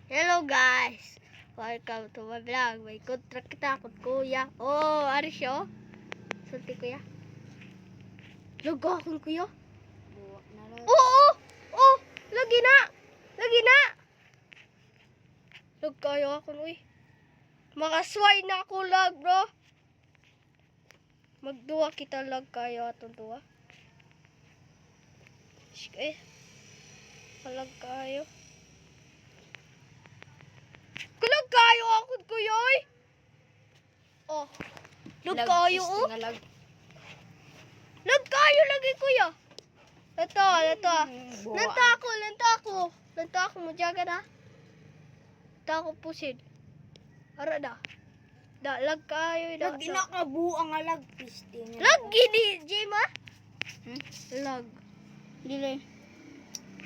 Hello guys! Welcome to my vlog. May kontra kita akong kuya. Oh, ano siya? Sulti kuya. Laga akong kuya. Buwak na lang. Oo! Oh! Lagi na! Lagi na! Lag kayo ako uy. Makasway na ako lag bro. Magduwa kita lag kayo atong duwa. Eh. Palag kayo. Kulag kayo ako kuya oy. Oh. Lag kayo oh. Lag kayo lagi kuya. Lato. Lanta ako mo jaga na. Lanta ako pusid. Ara da. Da lag kayo da. Lagi na kabuang alag piste. Lag gini Jima. Lag. Dili.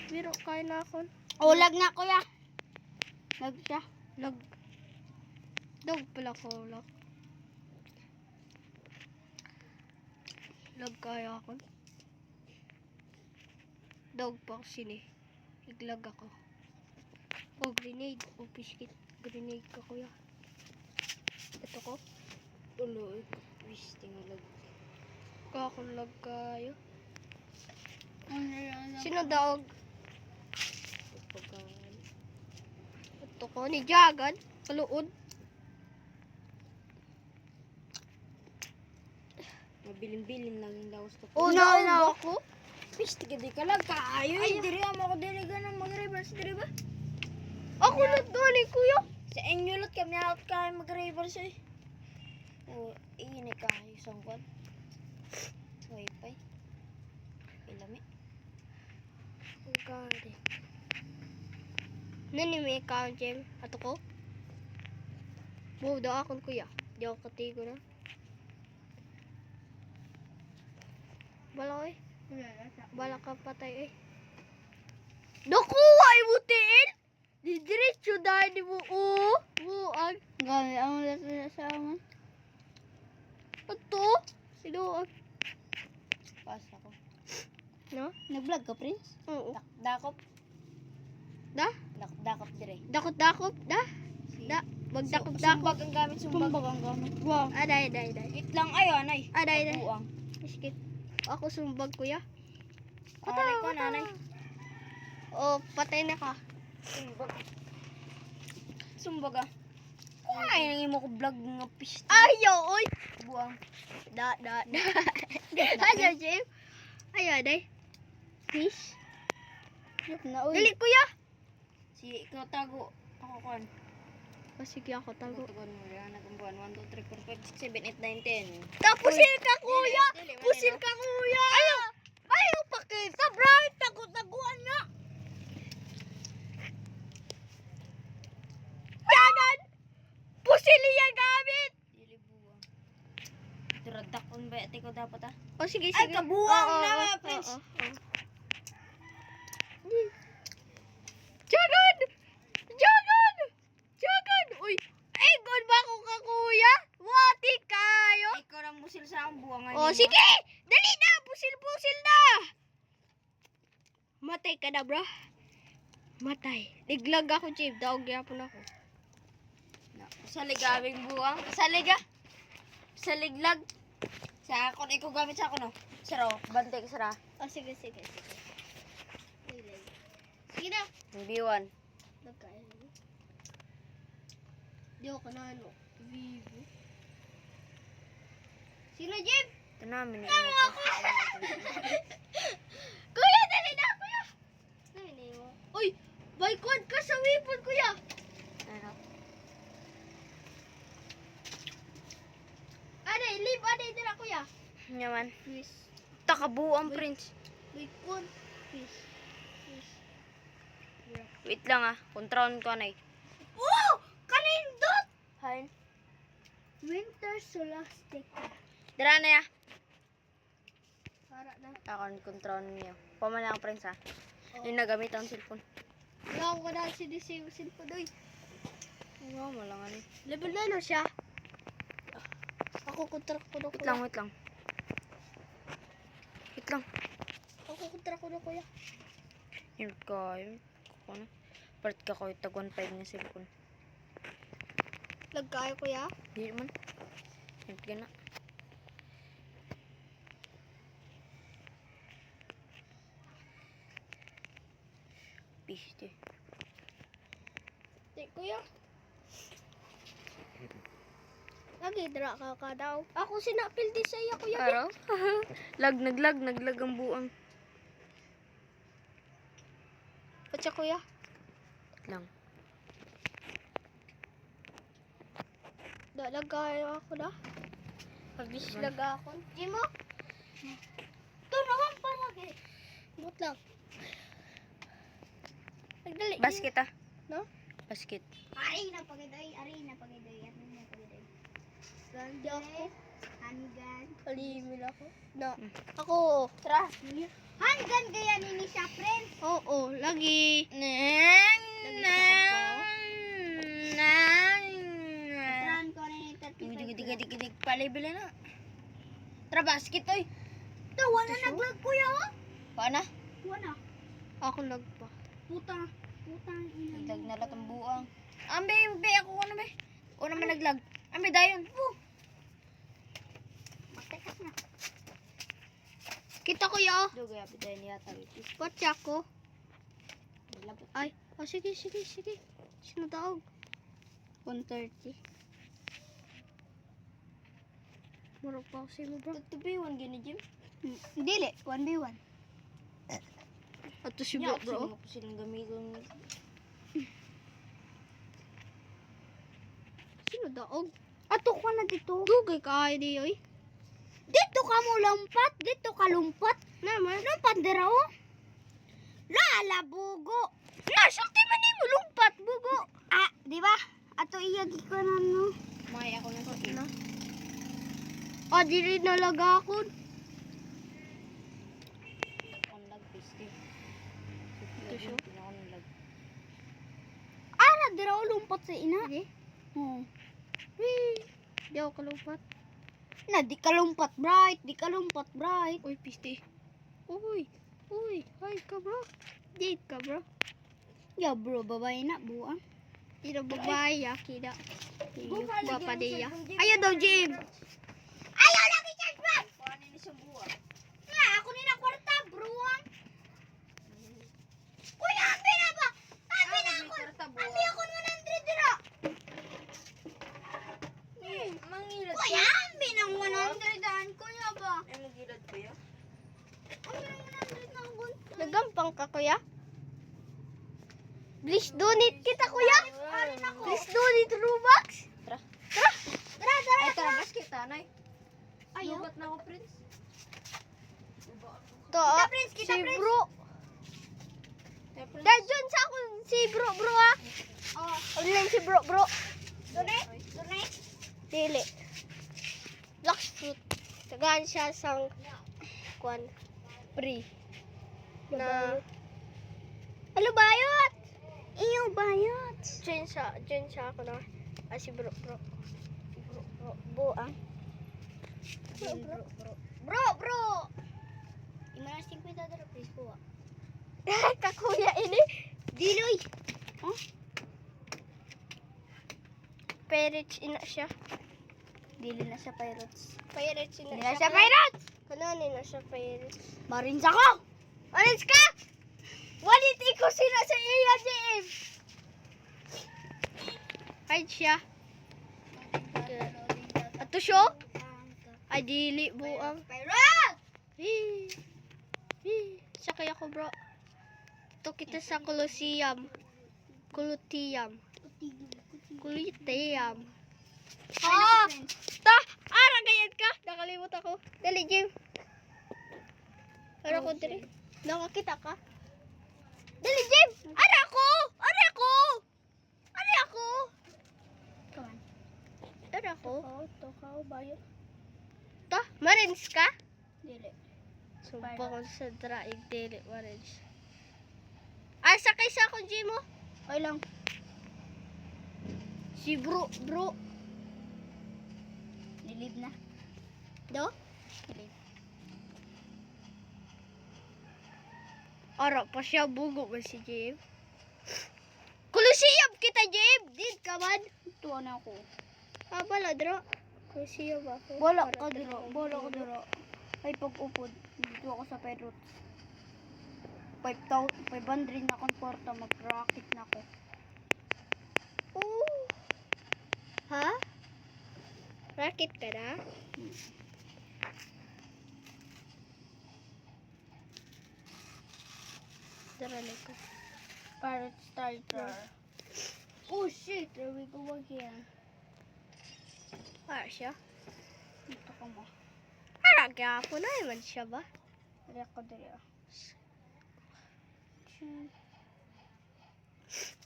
Biro kayo na ako. Oh, lag na kuya. Lag siya. Lag. Dog pala ko lag. Lag kayo ako. Dog pa ako sini. Iglag ako. Oh, grenade. Oh, piskit. Grenade ka kuya. Ito ko. Tuloy. Piste nga lag. Kakulag kayo. Ano Sino daog? Ito ko ni Jagad. Paluod. Mabilin-bilin lang yung daos to. Oh, daog ako. Piste ka di ka lag kaayo. Diri mo ko dili ganang mag-reverse diri ba? Ako na doon eh, kuya. Sa inyo lot kami out kay mag-reverse eh. Oh, ini kayo sangkot. Wifi. Ilami. Gari. Nani may account Jem? Ato ko? Daw akong kuya. Di ako katigo na. Bala ko eh. Bala ka patay eh. Nakuha ibutiin! Di diretso dahil di mo buang. Gani ang lasa sa aman. Ito? Sinuang. Pas ako. No? Nag-vlog ka, Prince? Oo. Dakop. Da? Dakop dire. Dakot-dakot? Da? Da? Magdakot-dakot. Sumbag ang gamit, sumbag ang gamit. Wow. Aday. Wait lang, ayo, anay. Aday. Buang. Biskit. Ako sumbag kuya. Patay ko, nanay. Oh, patay na ka. Sumbag. Sumbag ah. Ay, nang imo ko vlog nga piste. Ayaw, oy. Buang. Da. Ayaw, Jim. Ayaw, day. Fish. Na, uy. Dali, kuya. Si ikaw tago. Ako kon. Oh, sige ako tago. Tago mo yan. Nagumbuan. 1, 2, 3, 4, 5, 6, 7, 8, 9, 10. Tapusil ka, kuya. Dili, dili, Pusil ka, kuya. Ayaw pakita. Bright. Taguan nga. Yagan. Pusil yan gamit. Dili buang. Turadak on ba? Ate ko dapat ah. Oh, sige. Ay, kabuang Oo, na oo, nga, Prince. oo. Jagan! Uy! Ay, good ba ko ka, kuya? Wati kayo! Ikaw lang musil sa ang buwangan. Oh, sige! Dali na! Pusil na! Matay ka na, bro. Matay. Liglag ako, Jib. Daog yapon ako. Sa ligawing buwang. Sa liga. Sa liglag. Sa akon. Ikaw gamit sa akon, no? Saro. Bantay ka sara. Oh, sige. Sige na. B1. Nagkain. Di ako na ano. Vivo. Sino, Jib? Ito namin. Kuya, dali na, kuya! Dali mo. Uy! Baykod ka sa weapon, kuya! Ano? Aday, leave, aday dala, kuya. Nyaman. Fish. Takabuang, Prince. Baykod. Fish. Wait lang ah. Kontraon ko na eh. Oh! Kanindot! Hain. Winter Solstice. Dara na ya. Para na. Akon kontraon niyo. Pamana ang Prince ah. Yung nagamit ang cellphone. Wala ko na sinisin po doy. Oo, malangan eh. Level na no siya. Ako kontrak ko na Wait kuya. lang. Wait lang. Ako kontrak ko na kuya. Yun ko. Yun. Part ka ko tag 1.5 na cellphone. Nagkayo kuya. Di man. Hint ka na. Piste. Di kuya. Lagi dra ka daw. Ako sinapil di sa iya kuya. Araw? Naglag ang buang. Patsa kuya. Lang. Lagayo ako na. Pabis laga ako. Di mo? Ito naman pa lagi. But lang. Nagdali. Basket ah. No? Basket. Ari na pagiday. Ganda ako. Hanigan. Kalimil ako. Na. Ako. Tra. Hanigan gaya ni siya, friend. Oo, lagi. Tran ko na ni 35. Dig palibili na. Tra basket oy. Tawa na naglag kuya. Paana? Wala. Ako nagpa. Puta. Naglag na lang ang buang. Ambe ako ano be? O naman naglag. Ambe dayon. Matakas na. Kita kuya. Dugay abi dayon yata. Patsa ko. Labot. Ay. Oh, sige. Sino daog? 130. Murag pa ako sa mo, bro. Tubiwan gini Jim. Dili, 1v1. Ato si bro, bro. Ako silang gamiton. Sino daog? Ato ka na dito. Dugay ka ay di, oy. Dito ka mo lumpat. Naman. Lumpat dira, oh. Lala, bugo. Sulti man ni mo lumpat, bugo. Ah, di ba? Ato iyagi ko na, no. May ako na sa ina. Ah, dili nalaga ako. On lag piste. Ito siya. Lag. Ah, dira ko lumpat sa ina. Di? Oo. Di ako kalumpat. Di ka lumpat, bright. Uy, piste. Uy. Hi ka, bro. Date ka, bro. Ya, bro, babae na, buang. Ina babae, kida. Bapa dia. Ayo daw, Jim. Ayaw lagi charge man. Paano ni sa buwan? Nga, ako ni na kwarta, bruang. Kuya, ambi na ba? Ambi na ako. Ambi ako 100 dira. Mangilad. Kuya, ambi ng 100 daan. Kuya ba? Ay magilad ko ya. Ambi ng 100 na ako. Nagampang ka, kuya? Please donate kita, kuya. Please donate Robux. Tara. Tara. Ay tara basket tanay. Ayaw. Lubat na ako prince. To, Kita, si Prince. bro. Dadyon sa ako si bro ah. Oh, online si bro. Donate. Dili. Black fruit. Tagaan siya sang kwan free. Na Ano bayot? Iyo bayot. Diyan siya ako na. Si bro. Buang. Bro. Imana 50 dara please po. Kakuya ini. Diloy. Oh. Pirates ina siya. Dili na siya pirates. Pirates ina Dili na siya. siya pirates. Kanani na siya pirates. Marins ako. Orange ka? Walit iko sila sa iya, JM. Hide siya. Ato siya? Ay, dili, buang. Sakay ako, bro. Ito kita sa Colosseum. Colosseum. Ah! Ragayan ka. Nakalimut ako. Dali, Jim. Ara ko diri. Nakakita ka? Dali, Jim! Ara ko! Bayo. Ta, marins ka? Dili. Sumpa ko sa draig dili marins. Ay, sakay sa akong Jim mo. Okay lang. Si bro. Nilib na. Do? Nilib. Ara pa siya bugo ba si Jim? naman. Tuwa na ako. Bala, dra. Kasi siya ba ako? Bola ka dira. Ay, pag-upod. Dito ako sa Pedrots. 500 na akong kwarta. Mag-rocket na ako. Oo. Ha? Rocket ka na? Daralay ko. Pirate starter. Oh shit, there we go again. Siya? Dito ka mo. Kaya ako na naman siya ba? Dira ka dira.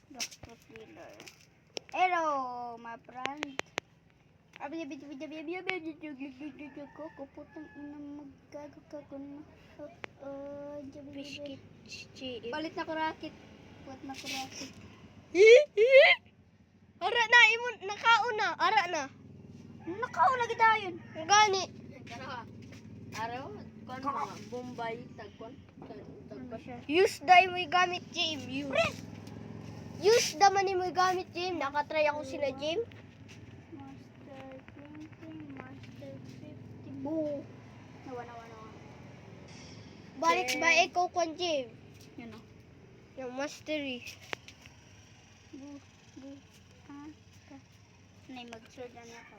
Dr. Wheeler. Hello, my friend. Kaputang ina magkagago na. Biscuit GM. Palit na ko racket. Palit na ko racket. Ara na, imo nakauna. Ara na. Nakauna kita yun. Gani. Araw, kon mga Bombay tagkon. Use the mo gamit Jim. Use the man mo gamit Jim. Nakatry ako sila Jim. Master 20, Master 50. Boo. Nawa. Balik ba ikaw kon Jim? Yun o. Yung mastery. Boo. Ah. Nay mag-sword na niya ako.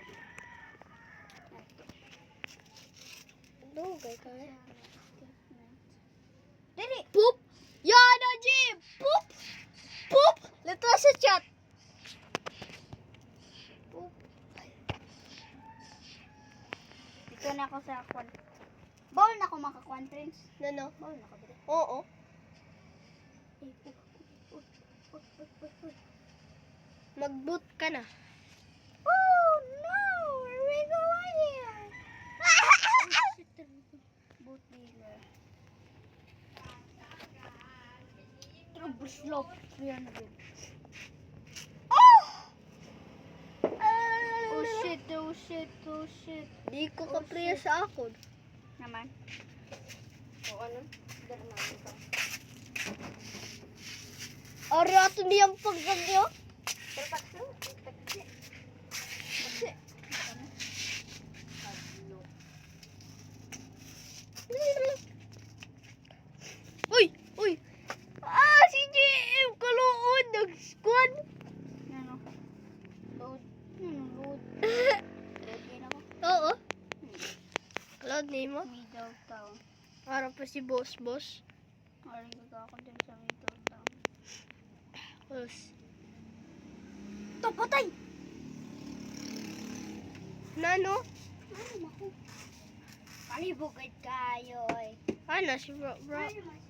Dugay ka. Dili. Poop! Yana Jim! Poop! Poop! Lito sa chat. Poop. Dito na ako sa kwan. Bawal na ako makakuan, Prince. Nano? Bawal na ako dito. Oo. Mag-boot ka na. Oh no! Where we go here? Boot dealer. Trouble slope. Yan na din. Oh! Oh shit. Di ko kapriya sa akon. Naman. O ano? Dara na ito. Arato niyang pagkagyo. Pero bakso? Bakso. Uy! Si JM kaluon nag-squad. Ano? Load. Load. Load din ako. Oo. Cloud name mo. Middle town. Para pa si boss. Aling ako din sa middle town. Boss. Ito, patay! Nano? Ano ako? Palibugad kayo eh. Ano si bro? Ano mas